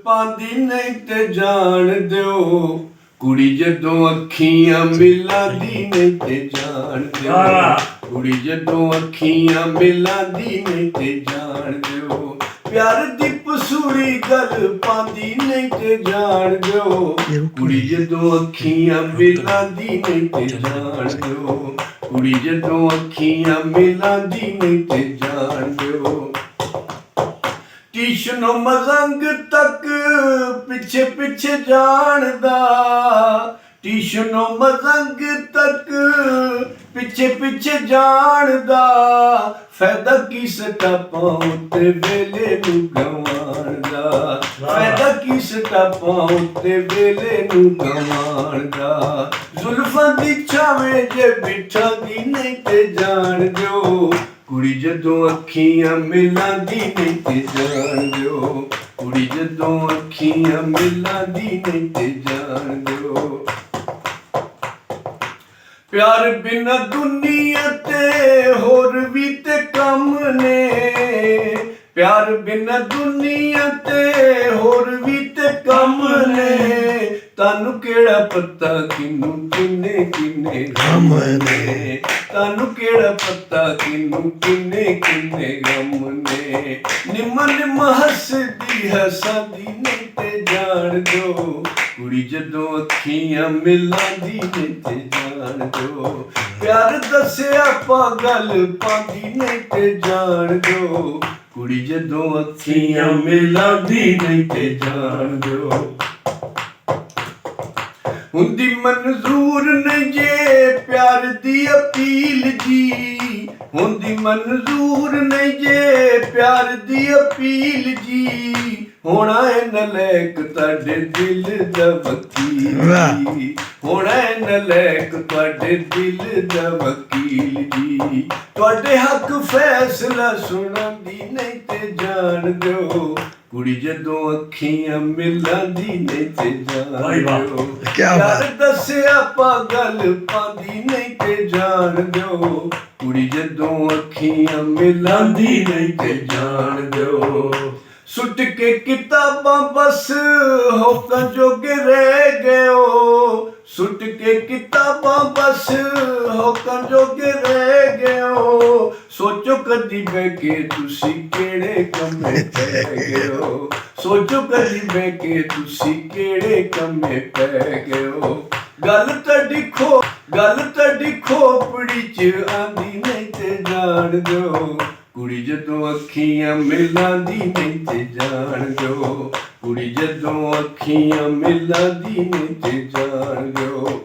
ਪਾਂਦੀ ਨਹੀਂ ਤੇ ਜਾਣ ਦਿਓ, ਕੁੜੀ ਜਦੋਂ ਅੱਖੀਆਂ ਮਿਲਾਂਦੀ ਨਹੀਂ ਤੇ ਜਾਣ ਦਿਓ, ਕੁੜੀ ਜਦੋਂ ਅੱਖੀਆਂ ਮਿਲਾਂਦੀ ਨਹੀਂ ਤੇ ਜਾਣ ਦਿਓ, ਪਿਆਰ ਦੀ ਪਸੂੜੀ ਗੱਲ ਪਾਂਦੀ ਨਹੀਂ ਤੇ ਜਾਣ ਦਿਓ, ਕੁੜੀ ਜਦੋਂ ਅੱਖੀਆਂ ਮਿਲਾਂਦੀ ਨਹੀਂ ਤੇ ਜਾਣ ਦਿਓ, ਕੁੜੀ ਜਦੋਂ ਅੱਖੀਆਂ ਮਿਲਾਂਦੀ ਨਹੀਂ ਤੇ ਜਾਣ ਦਿਓ। ਟਿਸ਼ਨੋ ਮਜ਼ੰਗ ਤੱਕ ਪਿੱਛੇ ਪਿੱਛੇ ਜਾਣਦਾ, ਟਿਸ਼ਨੋ ਮਜ਼ੰਗ ਤੱਕ ਪਿੱਛੇ ਪਿੱਛੇ ਜਾਣਦਾ, ਫਾਇਦਾ ਕੀ ਸਟਾਪਾਂ ਉੱਤੇ ਵੇਲੇ ਨੂੰ ਗਵਾਉਣ ਦਾ, ਫਾਇਦਾ ਕੀ ਸਟਾਪਾਂ ਉੱਤੇ ਵੇਲੇ ਨੂੰ ਗਵਾਉਣ ਦਾ, ਜ਼ੁਲਫਾਂ ਦੀ ਛਾਵੇਂ ਜੇ ਬਿਠਾਂਦੀ ਨਹੀਂ ਤੇ ਜਾਣ ਦਿਓ, ਕੁੜੀ ਜਦੋਂ ਅੱਖੀਆਂ ਮਿਲਾਂਦੀ ਨਹੀਂ ਤੇ ਜਾਣ ਦਿਓ, ਕੁੜੀ ਜਦੋਂ ਅੱਖੀਆਂ ਮਿਲਾਂਦੀ ਨਹੀਂ ਤੇ ਜਾਣ ਦਿਓ। ਪਿਆਰ ਬਿਨਾਂ ਦੁਨੀਆ ਤੇ ਹੋਰ ਵੀ ਤੇ ਕੰਮ ਨੇ, ਪਿਆਰ ਬਿਨਾਂ ਦੁਨੀਆ ਤੇ ਹੋਰ ਵੀ ਤੇ ਕੰਮ ਨੇ, ਤੁਹਾਨੂੰ ਕਿਹੜਾ ਪਤਾ ਕਿਨੂੰ ਕਿੰਨੇ ਕਿੰਨੇ ਗਮ ਨੇ, ਤੁਹਾਨੂੰ ਕਿਹੜਾ ਪਤਾ ਕਿਨੂੰ ਕਿੰਨੇ ਕਿੰਨੇ ਗਮ ਨੇ, ਨਿੰਮ ਨਿੰਮ ਹੱਸਦੀ ਹੱਸਦੀ ਨਹੀਂ ਤੇ ਜਾਣ ਦਿਓ, ਕੁੜੀ ਜਦੋਂ ਅੱਖੀਆਂ ਮਿਲਾਂਦੀ ਨਹੀਂ ਤੇ ਜਾਣ ਦਿਓ, ਪਿਆਰ ਦੱਸਿਆ ਪਾਗਲ ਪਾਂਦੀ ਨਹੀਂ ਤੇ ਜਾਣ ਦਿਓ, ਕੁੜੀ ਜਦੋਂ ਅੱਖੀਆਂ ਮਿਲਾਂਦੀ ਨਹੀਂ ਤੇ ਜਾਣ ਦਿਓ। ਹੁੰਦੀ ਮਨਜ਼ੂਰ ਨਹੀਂ ਜੇ ਪਿਆਰ ਦੀ ਅਪੀਲ ਜੀ, ਹੁੰਦੀ ਮਨਜ਼ੂਰ ਨਹੀਂ ਜੇ ਪਿਆਰ ਦੀ ਅਪੀਲ ਜੀ, ਹੋਣਾ ਏ ਨਲਾਇਕ ਤੁਹਾਡੇ ਦਿਲ ਦਾ ਵਕੀਲ ਜੀ, ਹੋਣਾ ਏ ਨਲਾਇਕ ਤੁਹਾਡੇ ਦਿਲ ਦਾ ਵਕੀਲ ਜੀ, ਤੁਹਾਡੇ ਹੱਕ ਫੈਸਲਾ ਸੁਣਾਂਦੀ ਨਹੀਂ ਤੇ ਜਾਣ ਦਿਓ, ਕੁੜੀ ਜਦੋਂ ਅੱਖੀਆਂ ਮਿਲਾਂਦੀ ਨਹੀਂ ਤੇ ਜਾਣ ਦਿਓ, ਪਿਆਰ ਦੱਸਿਆ ਪਾਗਲ ਪਾਂਦੀ ਨਹੀਂ ਤੇ ਜਾਣ ਦਿਓ, ਕੁੜੀ ਜਦੋਂ ਅੱਖੀਆਂ ਮਿਲਾਂਦੀ ਨਹੀਂ ਤੇ ਜਾਣ ਦਿਓ। ਸੁੱਟ ਕੇ ਕਿਤਾਬਾਂ ਬਸ ਹੋਕਾਂ ਜੋਗੇ ਰਹਿ ਗਇਓ, ਸੁੱਟ ਕੇ ਕਿਤਾਬਾਂ ਬਸ ਹੋਕਾਂ ਜੋਗੇ ਰਹਿ ਗਇਓ, ਸੋਚੋ ਕਦੀ ਬਹਿ ਕੇ ਤੁਸੀਂ ਕਿਹੜੇ ਕੰਮੇ ਪੈ ਗਇਓ, ਸੋਚੋ ਕਦੀ ਬਹਿ ਕੇ ਤੁਸੀਂ ਕਿਹੜੇ ਕੰਮੇ ਪੈ ਗਇਓ, ਗੱਲ ਤੁਹਾਡੀ ਖੋਪੜੀ ਚ ਆਂਦੀ ਨਹੀਂ ਤੇ ਜਾਣ ਦਿਓ, ਕੁੜੀ ਜਦੋਂ ਅੱਖੀਆਂ ਮਿਲਾਂਦੀ ਨਹੀਂ ਤੇ ਜਾਣ ਦਿਓ, ਕੁੜੀ ਜਦੋਂ ਅੱਖੀਆਂ ਮਿਲਾਂਦੀ ਨਹੀਂ ਤੇ ਜਾਣ ਦਿਓ।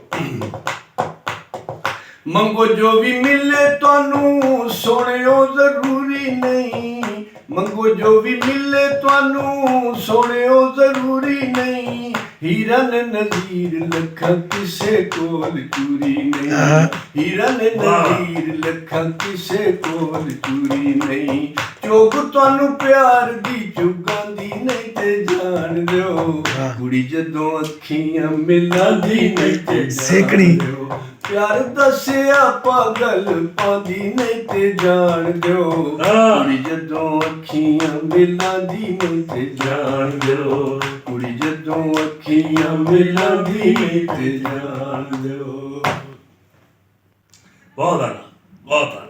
ਮੰਗੋ ਜੋ ਵੀ ਮਿਲੇ ਤੁਹਾਨੂੰ ਸੋਹਣਿਓ ਜ਼ਰੂਰੀ ਨਹੀਂ, ਮੰਗੋ ਜੋ ਵੀ ਮਿਲੇ ਤੁਹਾਨੂੰ ਸੋਹਣਿਓ ਜ਼ਰੂਰੀ ਨਹੀਂ, ਹੀਰਾ ਨੇ ਨਜ਼ੀਰ ਲੱਖਾਂ ਕਿਸੇ ਕੋਲ ਚੂਰੀ ਨਹੀਂ, ਹੀਰਾ ਨੇ ਨਜ਼ੀਰ ਲੱਖਾਂ ਕਿਸੇ ਕੋਲ ਚੂਰੀ ਨਹੀਂ, ਚੋਗ ਤੁਹਾਨੂੰ ਪਿਆਰ ਦੀ ਚੁਗਾਂਦੀ ਨਹੀਂ ਤੇ ਜਾਣ ਦਿਓ, ਕੁੜੀ ਜਦੋਂ ਅੱਖੀਆਂ ਮਿਲਾਂਦੀ ਨਹੀਂ ਤੇ ਜਾਣ ਦਿਓ, ਪਿਆਰ ਦੱਸਿਆ ਪਾਗਲ ਪਾਂਦੀ ਨਹੀਂ ਤੇ ਜਾਣ ਦਿਓ, ਕੁੜੀ ਜਦੋਂ ਅੱਖੀਆਂ ਮਿਲਾਂਦੀ ਨਹੀਂ ਤੇ ਜਾਣ ਦਿਓ, ਕੁੜੀ ਜਦੋਂ ਅੱਖੀਆਂ ਮਿਲਾਂਦੀ ਨਹੀਂ ਤੇ ਜਾਣ ਦਿਓ। ਬਹੁਤ ਆਣਾ ਬਹੁਤ ਆਣਾ।